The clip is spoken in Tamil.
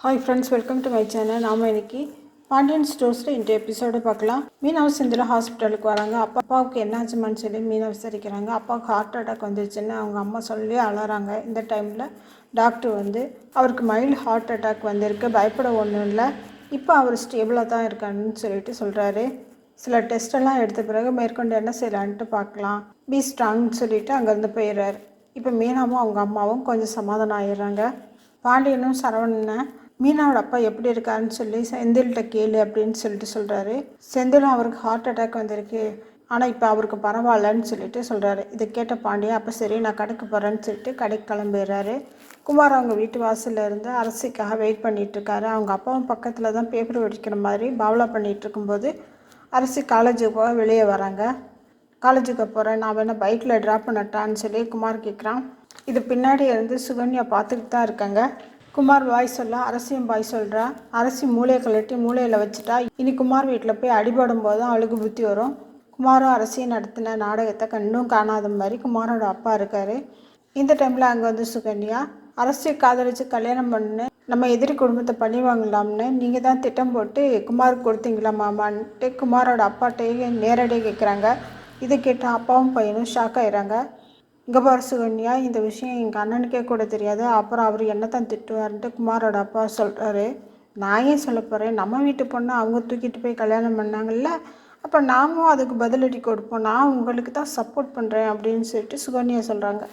Hi friends, welcome to my channel. நாம் இன்றைக்கி பாண்டியன் ஸ்டோர்ஸில் இந்த எபிசோடு பார்க்கலாம். மீனாவை செந்தில் ஹாஸ்பிட்டலுக்கு வராங்க. அப்பாவுக்கு என்னாச்சுமான்னு சொல்லி மீனை விசாரிக்கிறாங்க. அப்பாவுக்கு ஹார்ட் அட்டாக் வந்துருச்சுன்னு அவங்க அம்மா சொல்லி அழறாங்க. இந்த டைமில் டாக்டர் அவருக்கு மைல்டு ஹார்ட் அட்டாக் வந்திருக்கு, பயப்பட ஒன்றும் இல்லை, இப்போ அவர் ஸ்டேபிளாக தான் இருக்கான்னு சொல்லிட்டு சொல்கிறாரு. சில டெஸ்ட்டெல்லாம் எடுத்த பிறகு மேற்கொண்டு என்ன செய்யலான்ட்டு பார்க்கலாம், பி ஸ்ட்ராங்னு சொல்லிவிட்டு அங்கேருந்து போயிடுறாரு. இப்போ மீனாவும் அவங்க அம்மாவும் கொஞ்சம் சமாதானம் ஆயிடுறாங்க. பாண்டியனும் சரவணனை மீனாவோட அப்பா எப்படி இருக்காருன்னு சொல்லி செந்தில்கிட்ட கேளு அப்படின்னு சொல்லிட்டு சொல்கிறாரு. செந்திலும் அவருக்கு ஹார்ட் அட்டாக் வந்திருக்கு, ஆனால் இப்போ அவருக்கு பரவாயில்லன்னு சொல்லிட்டு சொல்கிறாரு. இதை கேட்ட பாண்டியன் அப்போ சரி நான் கடைக்கு போகிறேன்னு சொல்லிட்டு கடைக்கு கிளம்பிடுறாரு. குமார் அவங்க வீட்டு வாசலில் இருந்து அரசிக்காக வெயிட் பண்ணிகிட்ருக்காரு. அவங்க அப்பாவும் பக்கத்தில் தான் பேப்பர் வெடிக்கிற மாதிரி பாவலா பண்ணிகிட்டு இருக்கும்போது அரசி காலேஜுக்கு போக வெளியே வராங்க. காலேஜுக்கு போகிறேன், நான் வேணால் பைக்கில் ட்ராப் பண்ணட்டான்னு சொல்லி குமார் கேட்குறான். இது பின்னாடி இருந்து சுகன்யா பார்த்துக்கிட்டு தான் இருக்காங்க. குமார் பாய் சொல்ல அரசியும் பாய் சொல்கிறா. அரசி மூளையை கழட்டி மூளையில் வச்சுட்டா. இனி குமார் வீட்டில் போய் அடிபடும் போது தான் அவளுக்கு புத்தி வரும். குமாரும் அரசியை நடத்தின நாடகத்தை கண்ணும் காணாத மாதிரி குமாரோட அப்பா இருக்கார். இந்த டைமில் அங்கே சுகன்யா அரசியை காதலிச்சு கல்யாணம் பண்ணு, நம்ம எதிரி குடும்பத்தை பழி வாங்கலாம்னு நீங்கள் தான் திட்டம் போட்டு குமாருக்கு கொடுத்தீங்களா மாமான்ட்டு குமாரோட அப்பாட்டையே நேரடியாக கேட்குறாங்க. இதை கேட்ட அப்பாவும் பையனும் ஷாக் ஆயிடுறாங்க. இங்கே பாரு சுகன்யா, இந்த விஷயம் எங்கள் அண்ணனுக்கே கூட தெரியாது, அப்புறம் அவர் என்ன தான் திட்டுவார்ன்ட்டு குமாரோட அப்பா சொல்கிறாரு. நான் ஏன் சொல்ல போகிறேன், நம்ம வீட்டு பொண்ணை அவங்க தூக்கிட்டு போய் கல்யாணம் பண்ணாங்கல்ல, அப்போ நாமும் அதுக்கு பதிலடி கொடுப்போம், நான் உங்களுக்கு தான் சப்போர்ட் பண்ணுறேன் அப்படின்னு சொல்லிட்டு சுகன்யா சொல்கிறாங்க.